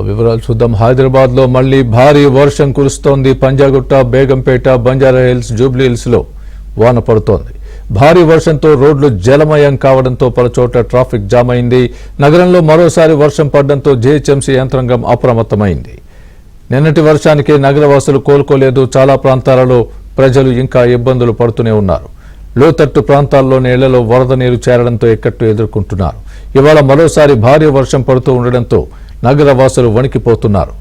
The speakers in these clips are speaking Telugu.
వివరాలు చూద్దాం. హైదరాబాద్ లో మళ్లీ భారీ వర్షం కురుస్తోంది. Panjagutta, Begumpet, Banjara hills, Jubilee hills లో వాన పడుతోంది. భారీ వర్షంతో రోడ్లు జలమయం కావడంతో పలుచోట్ల ట్రాఫిక్ జామ్ అయింది. నగరంలో మరోసారి వర్షం పడడంతో జీహెచ్ఎంసీ యంత్రాంగం అప్రమత్తమైంది. నిన్నటి వర్షానికి నగరవాసులు కోలుకోలేదు. చాలా ప్రాంతాలలో ప్రజలు ఇంకా ఇబ్బందులు పడుతూనే ఉన్నారు. లోతట్టు ప్రాంతాల్లోని ఇళ్లలో వరద నీరు చేరడంతో ఇక్కట్లు ఎదుర్కొంటున్నారు. ఇవాళ మరోసారి భారీ వర్షం పడుతూ ఉండడంతో నగరవాసులు వణికిపోతున్నారు.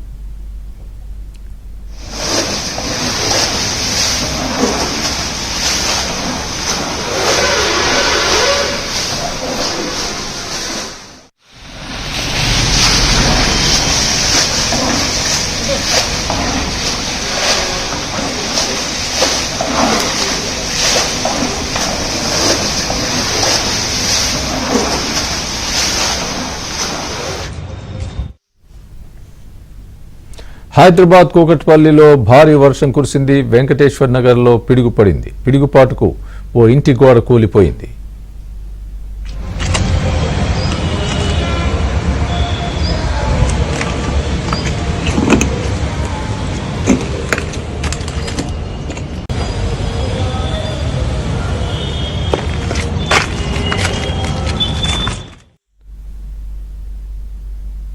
హైదరాబాద్ కూకట్పల్లిలో భారీ వర్షం కురిసింది. వెంకటేశ్వర్ నగర్ లో పిడుగు పడింది. పిడుగుపాటుకు ఓ ఇంటి గోడ కూలిపోయింది.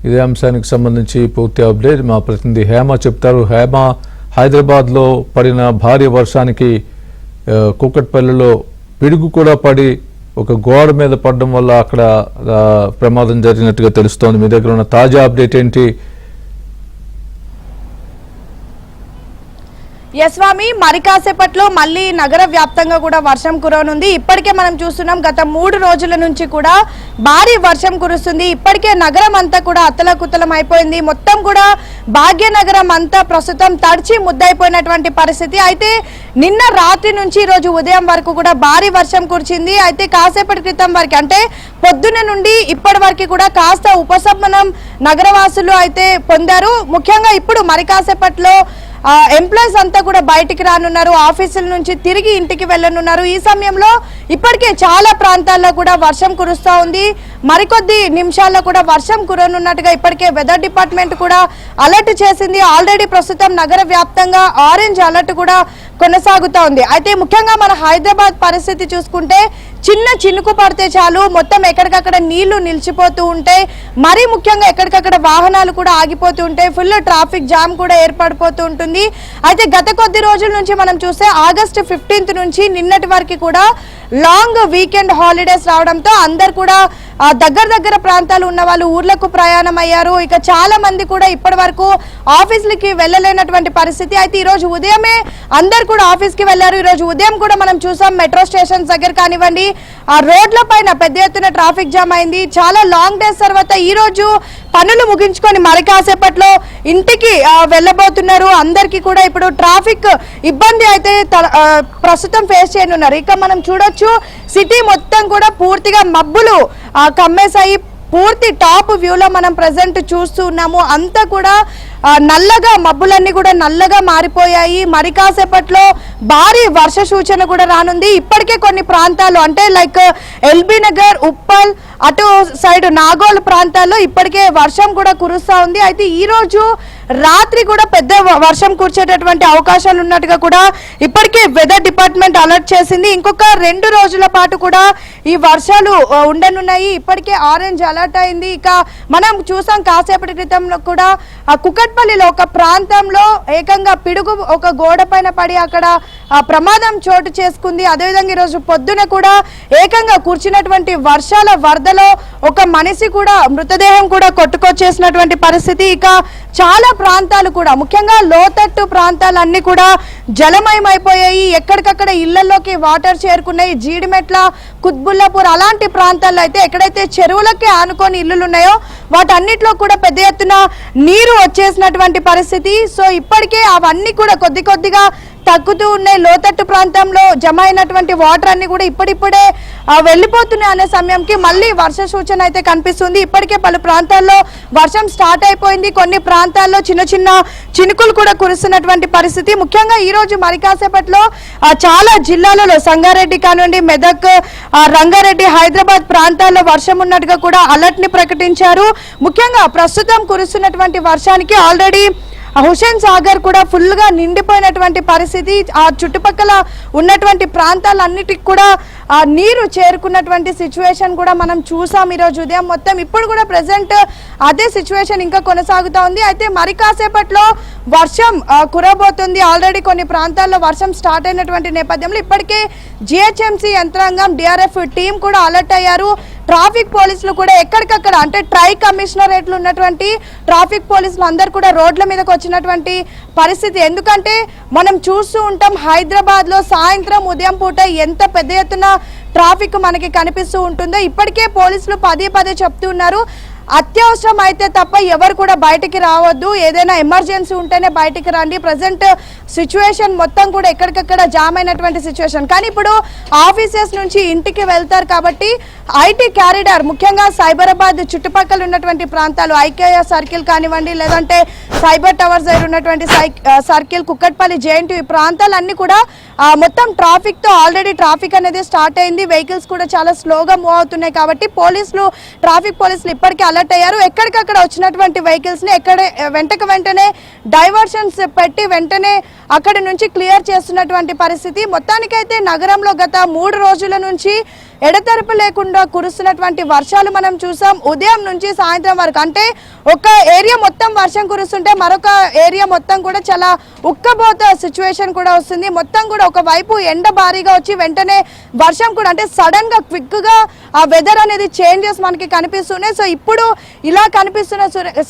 ఇదే అంశానికి సంబంధించి పూర్తి అప్డేట్ మా ప్రతినిధి హేమ చెప్తారు. హేమ, హైదరాబాద్ లో పడిన భారీ వర్షానికి కూకట్పల్లిలో పిడుగు కూడా పడి ఒక గోడ మీద పడడం వల్ల అక్కడ ప్రమాదం జరిగినట్టుగా తెలుస్తోంది. మీ దగ్గర ఉన్న తాజా అప్డేట్ ఏంటి? యస్వామి, మరి కాసేపట్లో మళ్ళీ నగర వ్యాప్తంగా కూడా వర్షం కురవనుంది. ఇప్పటికే మనం చూస్తున్నాం గత 3 రోజుల నుంచి కూడా భారీ వర్షం కురుస్తుంది. ఇప్పటికే నగరం అంతా కూడా అతలకుతలం అయిపోయింది. మొత్తం కూడా భాగ్యనగరం అంతా ప్రస్తుతం తడిచి ముద్దయిపోయినటువంటి పరిస్థితి. అయితే నిన్న రాత్రి నుంచి ఈ రోజు ఉదయం వరకు కూడా భారీ వర్షం కురిచింది. అయితే కాసేపటి క్రితం వరకు అంటే పొద్దున నుండి ఇప్పటి వరకు కూడా కాస్త ఉపశమనం నగరవాసులు అయితే పొందారు. ముఖ్యంగా ఇప్పుడు మరి కాసేపట్లో ఎంప్లాయీస్ అంతా కూడా బయటికి రానున్నారు. ఆఫీసుల నుంచి తిరిగి ఇంటికి వెళ్ళనున్నారు. ఈ సమయంలో ఇప్పటికే చాలా ప్రాంతాల్లో కూడా వర్షం కురుస్తూ ఉంది. మరికొద్ది నిమిషాల్లో కూడా వర్షం కురనున్నట్టుగా ఇప్పటికే వెదర్ డిపార్ట్మెంట్ కూడా అలర్ట్ చేసింది. ఆల్రెడీ ప్రస్తుతం నగర వ్యాప్తంగా ఆరెంజ్ అలర్ట్ కూడా కొనసాగుతూ ఉంది. అయితే ముఖ్యంగా మన హైదరాబాద్ పరిస్థితి చూసుకుంటే చిన్న చినుకు పడితే చాలు మొత్తం ఎక్కడికక్కడ నీళ్లు నిలిచిపోతూ ఉంటాయి. మరీ ముఖ్యంగా ఎక్కడికక్కడ వాహనాలు కూడా ఆగిపోతూ ఉంటాయి. ఫుల్ ట్రాఫిక్ జామ్ కూడా ఏర్పడిపోతూ ఉంటుంది. అయితే గత కొద్ది రోజుల నుంచి మనం చూస్తే ఆగస్టు 15 నుంచి నిన్నటి వరకు కూడా లాంగ్ వీకెండ్ హాలిడేస్ రావడంతో అందరు కూడా దగ్గర ప్రాంతాలు ఉన్న వాళ్ళు ఊర్లకు ప్రయాణం అయ్యారు. ఇక చాలా మంది కూడా ఇప్పటి వరకు ఆఫీసులకి వెళ్ళలేనటువంటి పరిస్థితి. అయితే ఈ రోజు ఉదయమే అందరు కూడా ఆఫీస్కి వెళ్ళారు. ఈ రోజు ఉదయం కూడా మనం చూసాం మెట్రో స్టేషన్స్ దగ్గర కానివ్వండి, ఆ రోడ్ల పైన పెద్ద ఎత్తున ట్రాఫిక్ జామ్ అయింది. చాలా లాంగ్ డేస్ తర్వాత ఈ రోజు పనులు ముగించుకొని మరి కాసేపట్లో ఇంటికి వెళ్ళబోతున్నారు. అందరికీ కూడా ఇప్పుడు ట్రాఫిక్ ఇబ్బంది అయితే ప్రస్తుతం ఫేస్ చేయనున్నారు. ఇక మనం చూడొచ్చు సిటీ మొత్తం కూడా పూర్తిగా మబ్బులు కమ్మేశాయి. పూర్తి టాప్ వ్యూలో మనం ప్రెసెంట్ చూస్తూ ఉన్నాము. అంతా కూడా నల్లగా మబ్బులన్నీ కూడా నల్లగా మారిపోయాయి. మరి కాసేపట్లో భారీ వర్ష సూచన కూడా రానుంది. ఇప్పటికే కొన్ని ప్రాంతాలు అంటే లైక్ ఎల్బీ నగర్, ఉప్పల్, అటు సైడ్ నాగోల్ ప్రాంతాల్లో ఇప్పటికే వర్షం కూడా కురుస్తూ ఉంది. అయితే ఈ రోజు రాత్రి కూడా పెద్ద వర్షం కురిచేటటువంటి అవకాశాలు ఉన్నట్టుగా కూడా ఇప్పటికే వెదర్ డిపార్ట్మెంట్ అలర్ట్ చేసింది. ఇంకొక 2 రోజుల పాటు కూడా ఈ వర్షాలు ఉండనున్నాయి. ఇప్పటికే ఆరెంజ్ అలర్ట్ అయింది. ఇక మనం చూసాం కాసేపటి క్రితంలో కూడా కుకట్పల్లిలో ఒక ప్రాంతంలో ఏకంగా పిడుగు ఒక గోడ పైన పడి అక్కడ ప్రమాదం చోటు చేసుకుంది. అదేవిధంగా ఈరోజు పొద్దున కూడా ఏకంగా కూర్చున్నటువంటి వర్షాల వరదలో ఒక మనిషి కూడా మృతదేహం కూడా కొట్టుకొచ్చేసినటువంటి పరిస్థితి. ఇక చాలా ప్రాంతాలు కూడా ముఖ్యంగా లోతట్టు ప్రాంతాలన్నీ కూడా జలమయమైపోయాయి. ఎక్కడికక్కడ ఇళ్లలోకి వాటర్ చేరుకున్నాయి. జీడిమెట్ల, కుత్బుల్లాపూర్ అలాంటి ప్రాంతాల్లో అయితే ఎక్కడైతే చెరువులకి ఆనుకొని ఇల్లులు ఉన్నాయో వాటన్నిటిలో కూడా పెద్ద ఎత్తున నీరు వచ్చేసినటువంటి పరిస్థితి. సో ఇప్పటికే అవన్నీ కూడా కొద్దిగా తగ్గుతూ ఉన్నాయి. లోతట్టు ప్రాంతంలో జమ అయినటువంటి వాటర్ అన్ని కూడా ఇప్పుడిప్పుడే వెళ్ళిపోతున్నాయి అనే సమయంకి మళ్ళీ వర్ష సూచన అయితే కనిపిస్తుంది. ఇప్పటికే పలు ప్రాంతాల్లో వర్షం స్టార్ట్ అయిపోయింది. కొన్ని ప్రాంతాల్లో చిన్న చిన్న చినుకులు కూడా కురుస్తున్నటువంటి పరిస్థితి. ముఖ్యంగా ఈ రోజు మరి కాసేపట్లో చాలా జిల్లాలలో సంగారెడ్డి కానివ్వండి, మెదక్, రంగారెడ్డి, హైదరాబాద్ ప్రాంతాల్లో వర్షం ఉన్నట్టుగా కూడా అలర్ట్ ని ప్రకటించారు. ముఖ్యంగా ప్రస్తుతం కురుస్తున్నటువంటి వర్షానికి ఆల్రెడీ హుస్సేన్ సాగర్ కూడా ఫుల్ గా నిండిపోయినటువంటి పరిస్థితి. ఆ చుట్టుపక్కల ఉన్నటువంటి ప్రాంతాలన్నిటికి కూడా నీరు చేరుకున్నటువంటి సిచ్యువేషన్ కూడా మనం చూసాం ఈ రోజు ఉదయం మొత్తం. ఇప్పుడు కూడా ప్రెసెంట్ అదే సిచ్యువేషన్ ఇంకా కొనసాగుతా ఉంది. అయితే మరి కాసేపట్లో వర్షం కురబోతుంది. ఆల్రెడీ కొన్ని ప్రాంతాల్లో వర్షం స్టార్ట్ అయినటువంటి నేపథ్యంలో ఇప్పటికే జిహెచ్ఎంసీ యంత్రాంగం, డిఆర్ఎఫ్ టీం కూడా అలర్ట్ అయ్యారు. ట్రాఫిక్ పోలీసులు కూడా ఎక్కడికక్కడ అంటే ట్రై కమిషనరేట్లు ఉన్నటువంటి ట్రాఫిక్ పోలీసులు అందరూ కూడా రోడ్ల మీదకి వచ్చినటువంటి పరిస్థితి. ఎందుకంటే మనం చూస్తూ ఉంటాం హైదరాబాద్ లో సాయంత్రం ఉదయం పూట ఎంత పెద్ద ఎత్తున ట్రాఫిక్ మనకి కనిపిస్తూ ఉంటుందో. ఇప్పటికే పోలీసులు పదే చెప్తున్నారు, అత్యవసరం అయితే తప్ప ఎవరు కూడా బయటికి రావద్దు, ఏదైనా ఎమర్జెన్సీ ఉంటేనే బయటికి రండి. ప్రజెంట్ సిచ్యువేషన్ మొత్తం కూడా ఎక్కడికక్కడ జామ్ అయినటువంటి సిచ్యువేషన్. కానీ ఇప్పుడు ఆఫీసెస్ నుంచి ఇంటికి వెళ్తారు కాబట్టి ఐటీ క్యారిడార్, ముఖ్యంగా సైబరాబాద్ చుట్టుపక్కల ఉన్నటువంటి ప్రాంతాలు, ఐకేయ సర్కిల్ కానివ్వండి, లేదంటే సైబర్ టవర్స్ దగ్గర ఉన్నటువంటి సర్కిల్, కుక్కట్పల్లి, జేఎన్టీ ప్రాంతాలన్నీ కూడా మొత్తం ట్రాఫిక్ తో ఆల్రెడీ ట్రాఫిక్ అనేది స్టార్ట్ అయింది. వెహికల్స్ కూడా చాలా స్లోగా మూవ్ అవుతున్నాయి కాబట్టి ట్రాఫిక్ పోలీసులు ఇప్పటికే అలర్ట్ అయ్యారు. ఎక్కడికక్కడ వచ్చినటువంటి వెహికల్స్ ని వెంటనే డైవర్షన్స్ పెట్టి వెంటనే అక్కడి నుంచి క్లియర్ చేస్తున్నటువంటి పరిస్థితి. మొత్తానికైతే నగరంలో గత 3 రోజుల నుంచి ఎడతెరపు లేకుండా కురుస్తున్నటువంటి వర్షాలు మనం చూసాం. ఉదయం నుంచి సాయంత్రం వరకు అంటే ఒక ఏరియా మొత్తం వర్షం కురుస్తుంటే మరొక ఏరియా మొత్తం కూడా చాలా ఉక్కబోత సిచ్యువేషన్ కూడా వస్తుంది. మొత్తం కూడా ఒకవైపు ఎండ భారీగా వచ్చి వెంటనే వర్షం కూడా అంటే సడన్ గా క్విక్ గా ఆ వెదర్ అనేది చేంజెస్ మనకి కనిపిస్తున్నాయి. సో ఇప్పుడు ఇలా కనిపిస్తున్న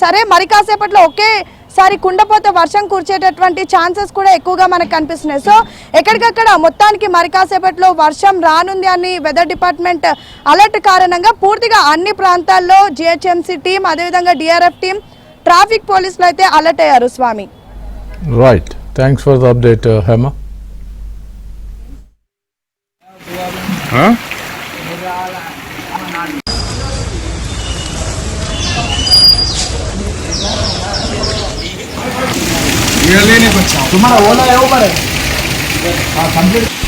సరే మరి కాసేపట్లో ఒకేసారి కుండపోత వర్షం కురిచేటటువంటి ఛాన్సెస్ కూడా ఎక్కువగా మనకు కనిపిస్తున్నాయి. సో ఎక్కడికక్కడ మొత్తానికి మరి కాసేపట్లో వర్షం రానుంది అని వెదర్ డిపార్ట్మెంట్ అలర్ట్ కారణంగా పూర్తిగా అన్ని ప్రాంతాల్లో జిహెచ్ఎంసీ టీం, అదేవిధంగా డిఆర్ఎఫ్ టీం, ట్రాఫిక్ పోలీసులు అయితే అలర్ట్ అయ్యారు. Swami, right, thanks for the update Hema. लेने को तुम्हारा ओला है ऊपर है कंप्लीट